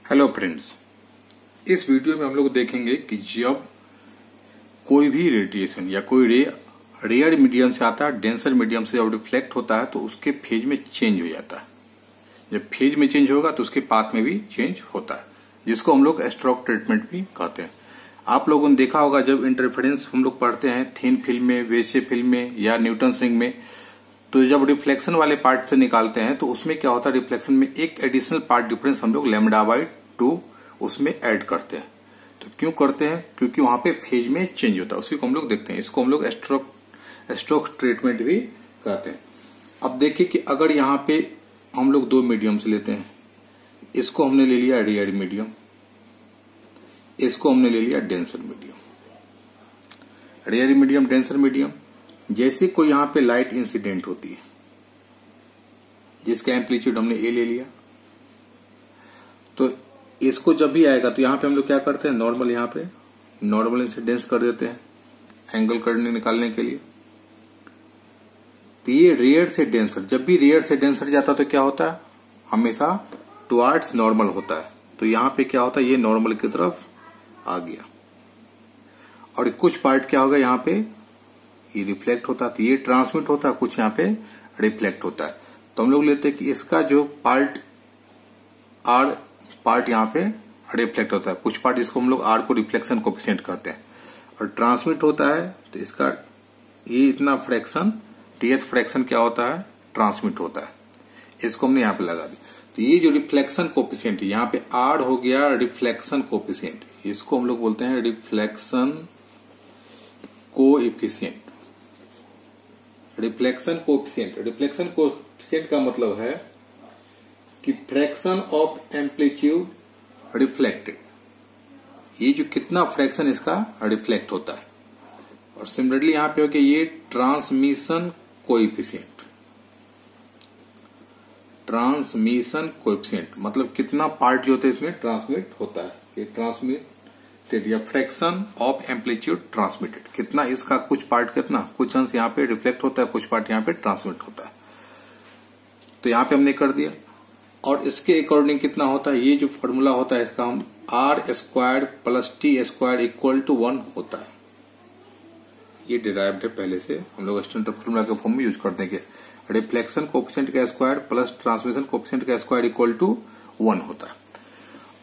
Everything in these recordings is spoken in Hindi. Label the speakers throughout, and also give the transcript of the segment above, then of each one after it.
Speaker 1: हेलो फ्रेंड्स, इस वीडियो में हम लोग देखेंगे कि जब कोई भी रेडिएशन या कोई रे रेयर मीडियम से आता है, डेंसर मीडियम से जब रिफ्लेक्ट होता है तो उसके फेज में चेंज हो जाता है। जब फेज में चेंज होगा तो उसके पाथ में भी चेंज होता है, जिसको हम लोग स्ट्रोक ट्रीटमेंट भी कहते हैं। आप लोगों ने देखा होगा जब इंटरफेरेंस हम लोग पढ़ते हैं थिन फिल्म में, वेसे फिल्म में या न्यूटन रिंग में, तो जब रिफ्लेक्शन वाले पार्ट से निकालते हैं तो उसमें क्या होता है, रिफ्लेक्शन में एक एडिशनल पार्ट डिफरेंस हम लोग λ/2 उसमें ऐड करते हैं। तो क्यों करते हैं? क्योंकि वहां पे फेज में चेंज होता है, उसी को हम लोग देखते हैं। इसको हम लोग स्ट्रोक ट्रीटमेंट भी कहते हैं। अब देखिए कि अगर यहाँ पे हम लोग दो मीडियम से लेते हैं, इसको हमने ले लिया रेयर मीडियम, इसको हमने ले लिया denser medium. Rare medium, denser medium, जैसे कोई यहाँ पे लाइट इंसिडेंट होती है जिसका एम्पलीट्यूड हमने ए ले लिया, तो इसको जब भी आएगा तो यहाँ पे हम लोग क्या करते हैं, नॉर्मल यहाँ पे नॉर्मल इंसिडेंस कर देते हैं एंगल करने निकालने के लिए। तो ये रेयर से डेंसर, जब भी रेयर से डेंसर जाता है तो क्या होता है, हमेशा टुवार्ड्स नॉर्मल होता है। तो यहाँ पे क्या होता है, ये नॉर्मल की तरफ आ गया और कुछ पार्ट क्या होगा, यहाँ पे ये रिफ्लेक्ट होता है, तो ये ट्रांसमिट होता है, कुछ यहाँ पे रिफ्लेक्ट होता है। तो हम लोग लेते हैं कि इसका जो पार्ट आर पार्ट यहाँ पे रिफ्लेक्ट होता है, कुछ पार्ट, इसको हम लोग आर को रिफ्लेक्शन कोएफिशिएंट कहते हैं, और ट्रांसमिट होता है तो इसका ये इतना फ्रैक्शन, टीएथ फ्रैक्शन क्या होता है, ट्रांसमिट होता है। इसको हमने यहाँ पे लगा दी। तो ये जो रिफ्लेक्शन कोएफिशिएंट है, यहाँ पे आर हो गया रिफ्लेक्शन कोएफिशिएंट, इसको हम लोग बोलते हैं रिफ्लेक्शन कोएफिशिएंट। रिफ्लेक्शन कोएफिशिएंट का मतलब है कि फ्रैक्शन ऑफ एम्पलीट्यूड रिफ्लेक्टेड, ये जो कितना फ्रैक्शन इसका रिफ्लेक्ट होता है। और सिमिलरली यहां पे हो गया ये ट्रांसमिशन कोएफिशिएंट। ट्रांसमिशन कोएफिशिएंट मतलब कितना पार्ट जो होता है इसमें ट्रांसमिट होता है, ये ट्रांसमिटेड या फ्रैक्शन ऑफ एम्पलीट्यूड ट्रांसमिटेड, कितना इसका कुछ पार्ट, कितना कुछ अंश यहाँ पे रिफ्लेक्ट होता है, कुछ पार्ट यहाँ पे ट्रांसमिट होता है। तो यहाँ पे हमने कर दिया। और इसके अकॉर्डिंग कितना होता है, ये जो फॉर्मूला होता है इसका, हम r² + t² = 1 होता है। ये डिराइव्ड है पहले से, हम लोग स्टैंडर्ड फॉर्मूला के फॉर्म में यूज करते हैं कि रिफ्लेक्शन कोएफिशिएंट का स्क्वायर प्लस ट्रांसमिशन कोएफिशिएंट का स्क्वायर = 1 होता है।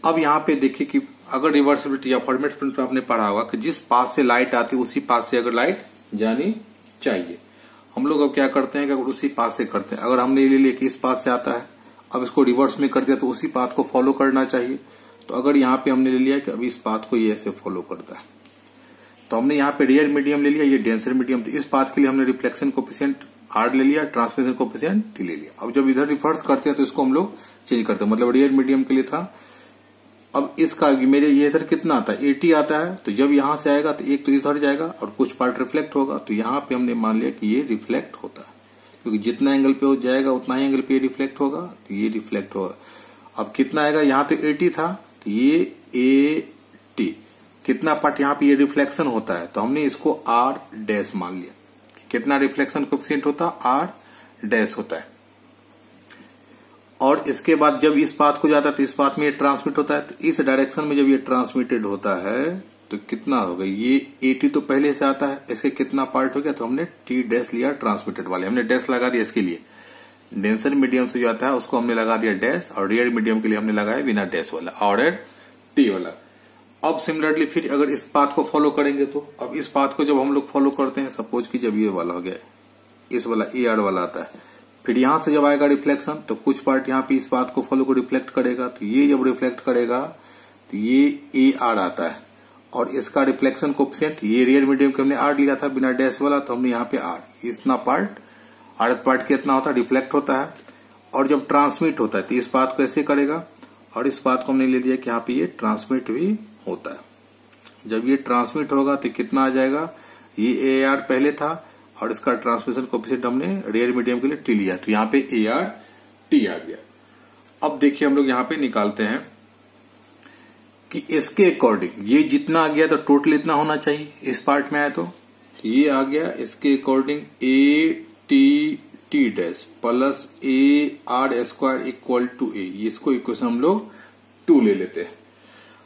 Speaker 1: अब यहाँ पे देखिए कि अगर रिवर्सिबिलिटी या फॉर्मेट प्रिंसिपल आपने पढ़ा होगा कि जिस पाथ से लाइट आती है उसी पाथ से अगर लाइट जानी चाहिए। हम लोग अब क्या करते हैं कि अगर उसी पाथ से करते हैं, अगर हमने ले लिया कि इस पाथ से आता है, अब इसको रिवर्स में कर दिया तो उसी पाथ को फॉलो करना चाहिए। तो अगर यहाँ पे हमने ले लिया कि अब इस पाथ को ये ऐसे फॉलो करता है, तो हमने यहाँ पे रेयर मीडियम ले लिया, ये डेंसर मीडियम, तो इस पाथ के लिए हमने रिफ्लेक्शन कोएफिशिएंट आर ले लिया, ट्रांसमिशन कोएफिशिएंट टी ले लिया। अब जब इधर रिवर्स करते हैं तो इसको हम लोग चेंज करते हैं, मतलब रेयर मीडियम के लिए था, अब इसका मेरे ये इधर कितना आता है, 80 आता है, तो जब यहां से आएगा तो एक तो इधर जाएगा और कुछ पार्ट रिफ्लेक्ट होगा, तो यहाँ पे हमने मान लिया कि ये रिफ्लेक्ट होता है, क्योंकि जितना एंगल पे हो जाएगा उतना ही एंगल पे रिफ्लेक्ट होगा, तो ये रिफ्लेक्ट होगा। अब कितना आएगा, यहाँ तो 80 था, तो ये 80 कितना पार्ट यहाँ पे ये रिफ्लेक्शन होता है, तो हमने इसको r' मान लिया। कितना रिफ्लेक्शन कोएफिशिएंट होता है, r' होता है। और इसके बाद जब इस पाथ को जाता है तो इस पाथ में ये ट्रांसमिट होता है, तो इस डायरेक्शन में जब ये ट्रांसमिटेड होता है तो कितना होगा, ये 80 तो पहले से आता है, इसके कितना पार्ट हो गया, तो हमने t' लिया ट्रांसमिटेड वाले, हमने डैश लगा दिया इसके लिए। डेंसर मीडियम से जो आता है उसको हमने लगा दिया डैश, और रेयर मीडियम के लिए हमने लगाया बिना डैश वाला r' वाला। अब सिमिलरली फिर अगर इस पाथ को फॉलो करेंगे, तो अब इस पाथ को जब हम लोग फॉलो करते हैं, सपोज कि जब ये वाला हो गया, इस वाला AR वाला आता है, फिर यहां से जब आएगा रिफ्लेक्शन तो कुछ पार्ट यहाँ पे इस पाथ को फॉलो को रिफ्लेक्ट करेगा, तो ये जब रिफ्लेक्ट करेगा तो ये AR आता है, और इसका रिफ्लेक्शन कोएफिशिएंट, ये रियर मीडियम के हमने R लिया था बिना डैश वाला, तो हमने यहाँ पे R, इतना पार्ट, अर्थ पार्ट कितना होता है, रिफ्लेक्ट होता है। और जब ट्रांसमिट होता है तो इस पाथ को ऐसे करेगा, और इस पाथ को हमने ले लिया कि यहाँ पे ये ट्रांसमिट भी होता है। जब ये ट्रांसमिट होगा तो कितना आ जाएगा, ये AR पहले था और इसका ट्रांसमिशन कोएफिशिएंट हमने रेयर मीडियम के लिए टी लिया, तो यहाँ पे AR/T आ गया। अब देखिए हम लोग यहाँ पे निकालते हैं कि इसके अकॉर्डिंग ये जितना आ गया तो टोटल इतना होना चाहिए, इस पार्ट में आया तो ये आ गया, इसके अकॉर्डिंग AT' + AR² = A, इसको इक्वेशन हम लोग 2 ले लेते हैं।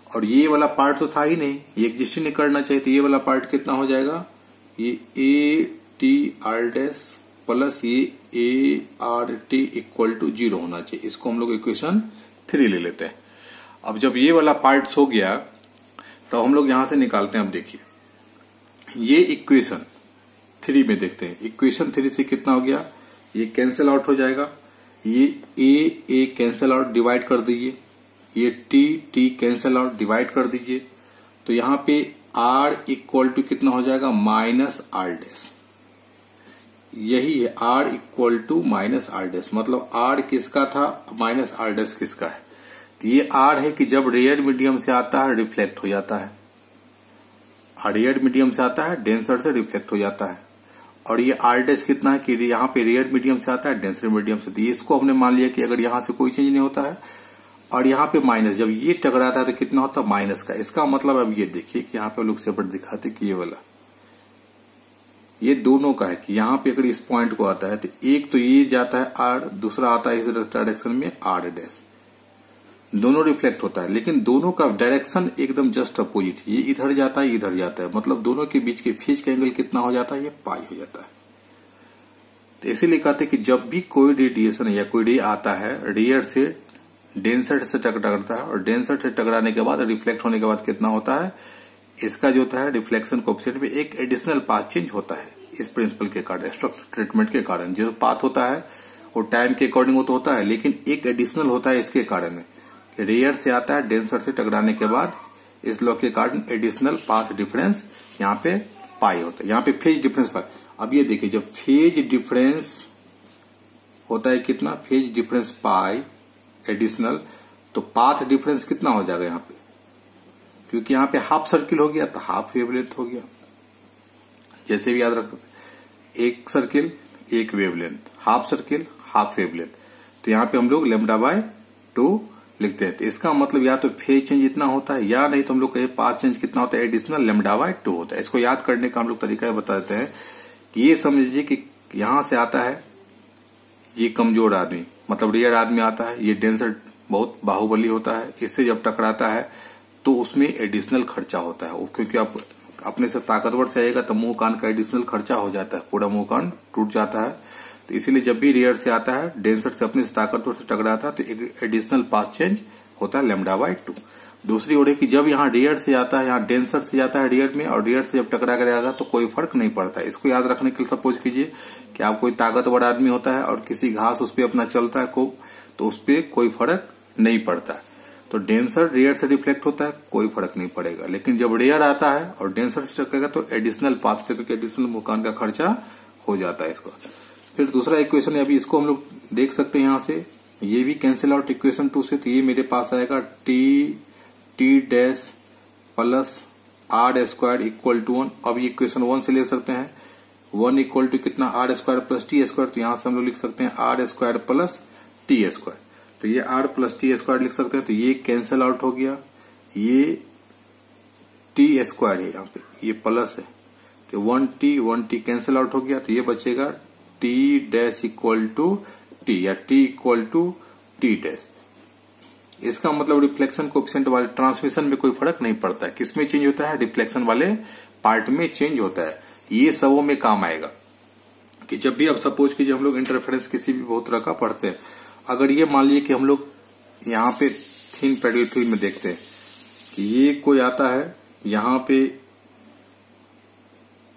Speaker 1: और ये वाला पार्ट तो था ही नहीं, ये एग्जिस्ट नहीं करना चाहिए, तो ये वाला पार्ट कितना हो जाएगा, ये A T R dash plus ये A R T equal to 0 होना चाहिए। इसको हम लोग इक्वेशन 3 ले लेते हैं। अब जब ये वाला पार्ट हो गया तो हम लोग यहां से निकालते हैं। अब देखिए ये इक्वेशन 3 में देखते हैं, इक्वेशन 3 से कितना हो गया, ये कैंसिल आउट हो जाएगा, ये ए कैंसिल आउट डिवाइड कर दीजिए, ये टी कैंसिल आउट डिवाइड कर दीजिए, तो यहां पे आर इक्वल टू कितना हो जाएगा, माइनस आर डैश। यही है R equal to minus R dash, मतलब आर किसका था, माइनस आर डैश किसका है। तो ये आर है कि जब रेयर मीडियम से आता है रिफ्लेक्ट हो जाता है, रेयर मीडियम से आता है डेंसर से रिफ्लेक्ट हो जाता है। और ये आर डैश कितना है कि यहाँ पे रेयर मीडियम से आता है डेंसर मीडियम से। तो इसको हमने मान लिया कि अगर यहां से कोई चेंज नहीं होता है और यहाँ पे माइनस, जब ये टकराता है तो कितना होता है, माइनस का। इसका मतलब अब ये देखिए कि यहाँ पे लोग सेपरेट दिखाते कि ये वाला ये दोनों का है कि यहाँ पे अगर इस पॉइंट को आता है तो एक तो ये जाता है आर, दूसरा आता है इस डायरेक्शन में आर डैश, दोनों रिफ्लेक्ट होता है, लेकिन दोनों का डायरेक्शन एकदम जस्ट अपोजिट, ये इधर जाता है इधर जाता है, मतलब दोनों के बीच के फेज का एंगल कितना हो जाता है, ये पाई हो जाता है। तो इसीलिए कहते हैं कि जब भी कोई रेडिएशन या कोई रे आता है रेयर से डेंसर से टकराता है और डेंसर से टकराने के बाद रिफ्लेक्ट होने के बाद कितना होता है, इसका जो होता है रिफ्लेक्शन कोएफिशिएंट में एक एडिशनल पाथ चेंज होता है। इस प्रिंसिपल के कारण, स्ट्रक्चर ट्रीटमेंट के कारण जो पाथ होता है वो टाइम के अकॉर्डिंग तो होता है, लेकिन एक एडिशनल होता है इसके कारण, रेयर से आता है डेंसर से टकराने के बाद, इस लॉ के कारण एडिशनल पाथ डिफरेंस यहाँ पे पाई होता है, यहाँ पे फेज डिफरेंस पाई। अब ये देखिए जब फेज डिफरेंस होता है कितना, फेज डिफरेंस पाई एडिशनल, तो पाथ डिफरेंस कितना हो जाएगा यहाँ पे, क्योंकि यहाँ पे हाफ सर्किल हो गया तो हाफ वेवलेंथ हो गया। जैसे भी याद रख सकते, एक सर्किल एक wavelength, half circle half wavelength, तो यहाँ पे हम लोग λ/2 लिखते हैं। तो इसका मतलब या तो फेज चेंज इतना होता है या नहीं तो हम लोग कहे पाथ चेंज कितना होता है, एडिशनल λ/2 होता है। इसको याद करने का हम लोग तरीका बता देते हैं कि ये समझिए कि यहां से आता है ये कमजोर आदमी, मतलब रेयर आदमी आता है, ये डेंसर बहुत बाहुबली होता है, इससे जब टकराता है तो उसमें एडिशनल खर्चा होता है, क्योंकि आप अपने से ताकतवर से आएगा तो मुंह कान का एडिशनल खर्चा हो जाता है, पूरा मुंह कान टूट जाता है। तो इसीलिए जब भी रेयर से आता है डेंसर से अपने से ताकतवर से टकराता है तो एक एडिशनल पाथ चेंज होता है λ/2। दूसरी ओर है कि जब यहाँ रेयर से आता है, यहाँ डेंसर से जाता है रेयर में, और रेयर से जब टकरा कर आएगा तो कोई फर्क नहीं पड़ता है। इसको याद रखने के लिए सपोज कीजिए कि आप कोई ताकतवर आदमी होता है और किसी घास उस पर अपना चलता है खूब, तो उस पर कोई फर्क नहीं पड़ता है। तो डेंसर रेयर से रिफ्लेक्ट होता है, कोई फर्क नहीं पड़ेगा, लेकिन जब रेयर आता है और डेंसर से टकरेगा तो एडिशनल पाथ से, क्योंकि एडिशनल मुकान का खर्चा हो जाता है इसको। फिर दूसरा इक्वेशन है, अभी इसको हम लोग देख सकते हैं यहाँ से, ये भी कैंसिल आउट इक्वेशन 2 से, तो ये मेरे पास आएगा T dash plus R square equal to 1। अब ये इक्वेशन 1 से ले सकते हैं, 1 इक्वल टू कितना, R square plus T square, तो यहां से हम लोग लिख सकते हैं R square plus T square, तो ये आर प्लस टी स्क्वायर लिख सकते हैं। तो ये कैंसिल आउट हो गया, ये टी स्क्वायर है यहाँ पे, ये प्लस है, तो 1t कैंसिल आउट हो गया, तो ये बचेगा T dash equal to T, या T equal to T dash. इसका मतलब रिफ्लेक्शन कोएफिशिएंट वाले ट्रांसमिशन में कोई फर्क नहीं पड़ता है, किसमें चेंज होता है, रिफ्लेक्शन वाले पार्ट में चेंज होता है। ये सबों में काम आएगा कि जब भी आप सपोज कीजिए हम लोग इंटरफेरेंस किसी भी बहुत तरह का पढ़ते हैं, अगर ये मान लीजिए कि हम लोग यहाँ पे थिन पेडल फिल्म में देखते हैं कि ये कोई आता है, यहाँ पे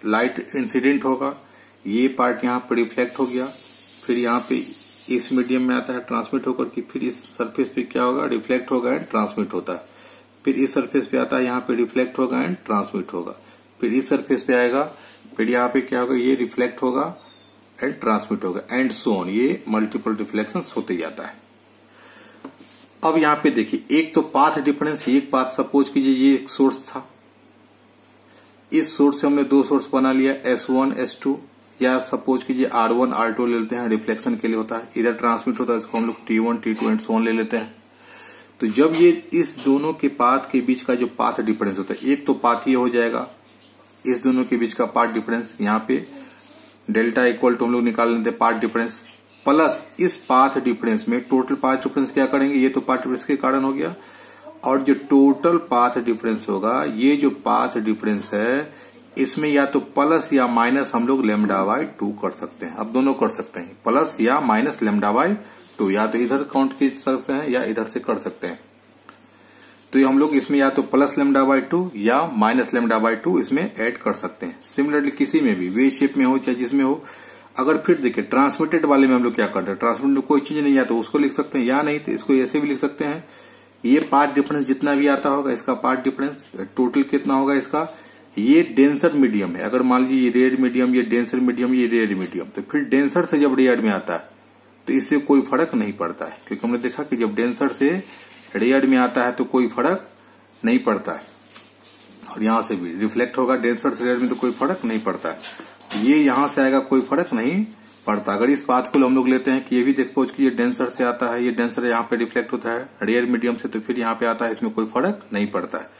Speaker 1: लाइट इंसिडेंट होगा, ये पार्ट यहाँ पे रिफ्लेक्ट हो गया, फिर यहाँ पे इस मीडियम में आता है ट्रांसमिट होकर कि फिर इस सरफेस पे क्या होगा, रिफ्लेक्ट होगा एंड ट्रांसमिट होता है, फिर इस सरफेस पे आता है, यहाँ पे रिफ्लेक्ट होगा एंड ट्रांसमिट होगा, फिर इस सरफेस पे आएगा, फिर यहाँ पे क्या होगा, ये रिफ्लेक्ट होगा एंड ट्रांसमिट होगा एंड सो ऑन, ये मल्टीपल रिफ्लेक्शन होते जाता है। अब यहाँ पे देखिए, एक तो पाथ डिफरेंस, एक पाथ सपोज कीजिए ये एक सोर्स था, इस सोर्स से हमने दो सोर्स बना लिया S1 S2, या सपोज कीजिए R1 R2 ले लेते हैं, रिफ्लेक्शन के लिए होता है, इधर ट्रांसमिट होता है, इसको हम लोग T1 T2 and so on ले लेते हैं। तो जब ये इस दोनों के पाथ के बीच का जो पाथ डिफरेंस होता है, एक तो पाथ ये हो जाएगा, इस दोनों के बीच का पाथ डिफरेंस, यहाँ पे डेल्टा इक्वल टू हम लोग निकाल लेते हैं पाथ डिफरेंस, प्लस इस पाथ डिफरेंस में टोटल पाथ डिफरेंस क्या करेंगे, ये तो पाथ डिफरेंस के कारण हो गया, और जो टोटल पाथ डिफरेंस होगा, ये जो पाथ डिफरेंस है इसमें या तो प्लस या माइनस हम लोग λ/2 कर सकते हैं। अब दोनों कर सकते हैं, प्लस या माइनस λ/2, या तो इधर काउंट कर सकते हैं या इधर से कर सकते हैं। तो ये हम लोग इसमें या तो प्लस λ/2 या माइनस λ/2 इसमें ऐड कर सकते हैं। सिमिलरली किसी में भी वे शेप में हो चाहे जिसमें हो। अगर फिर देखिए ट्रांसमिटेड वाले में हम लोग क्या करते हैं, ट्रांसमिटेड में कोई चीज नहीं या तो उसको लिख सकते हैं, या नहीं तो इसको ऐसे भी लिख सकते हैं। ये पार्ट डिफरेंस जितना भी आता होगा, इसका पार्ट डिफरेंस टोटल कितना होगा इसका, ये डेंसर मीडियम है। अगर मान लीजिए ये रेड मीडियम, ये डेंसर मीडियम, ये रेड मीडियम, तो फिर डेंसर से जब रेड में आता है तो इससे कोई फर्क नहीं पड़ता है, क्योंकि हमने देखा कि जब डेंसर से रेड में आता है तो कोई फर्क नहीं पड़ता है। और यहां से भी रिफ्लेक्ट होगा डेंसर से रेड में तो कोई फर्क नहीं पड़ता है। ये यहां से आएगा कोई फर्क नहीं पड़ता। अगर इस पाथ को हम लोग लेते हैं कि ये भी देखो कि ये डेंसर से आता है, ये डेंसर यहाँ पे रिफ्लेक्ट होता है रेड मीडियम से, तो फिर यहाँ पे आता है, इसमें कोई फर्क नहीं पड़ता है।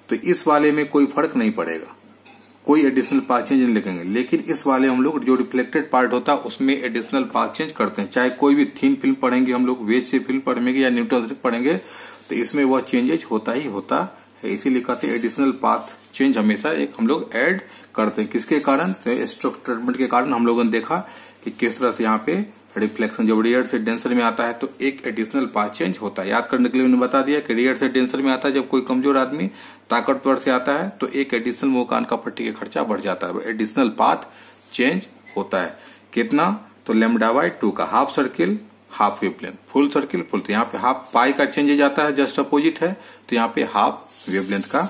Speaker 1: तो इस वाले में कोई फर्क नहीं पड़ेगा, कोई एडिशनल पाथ चेंज नहीं लिखेंगे। लेकिन इस वाले हम लोग जो रिफ्लेक्टेड पार्ट होता है उसमें एडिशनल पाथ चेंज करते हैं। चाहे कोई भी थीन फिल्म पढ़ेंगे हम लोग, वेज से फिल्म पढ़ेंगे या न्यूट्रल पढ़ेंगे, तो इसमें वह चेंजेज होता ही होता है। इसीलिए कहते हैं एडिशनल पाथ चेंज हमेशा एक हम लोग ऐड करते हैं। किसके कारण, तो स्ट्रक्चर ट्रीटमेंट के कारण हम लोगों ने देखा कि किस तरह से यहाँ पे रिफ्लेक्शन जब रेड से डेंसर में आता है तो एक एडिशनल पाथ चेंज होता है। याद करने के लिए मैंने बता दिया कि रेड से डेंसर में आता है जब कोई कमजोर आदमी ताकतवर से आता है तो एक एडिशनल मुंह कान का पट्टी का खर्चा बढ़ जाता है, एडिशनल पाथ चेंज होता है। कितना, तो λ/2 का half circle half wavelength, full circle full, तो यहाँ पे हाफ पाई का चेंज जाता है, जस्ट अपोजिट है, तो यहाँ पे हाफ वेवलेंथ का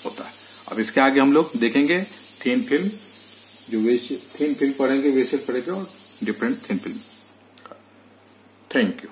Speaker 1: होता है। अब इसके आगे हम लोग देखेंगे थिन फिल्म, जो थिन फिल्म पढ़ेंगे वैसे पढ़ेंगे और different thin film. Thank you.